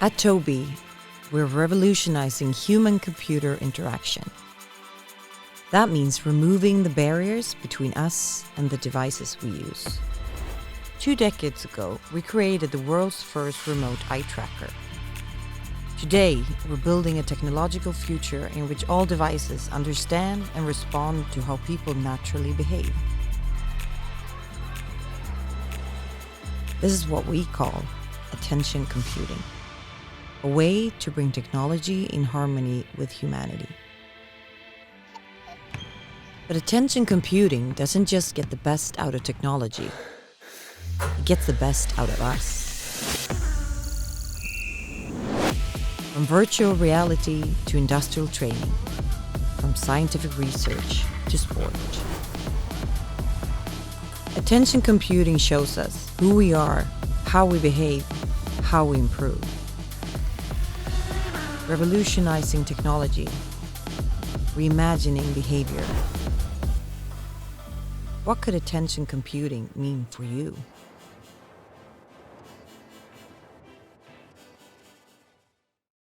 At Tobii, we're revolutionizing human-computer interaction. That means removing the barriers between us and the devices we use. 2 decades ago, we created the world's first remote eye tracker. Today, we're building a technological future in which all devices understand and respond to how people naturally behave. This is what we call attention computing, a way to bring technology in harmony with humanity. But attention computing doesn't just get the best out of technology, it gets the best out of us. From virtual reality to industrial training, from scientific research to sport. Attention computing shows us who we are, how we behave, how we improve. Revolutionizing technology, reimagining behavior. What could attention computing mean for you?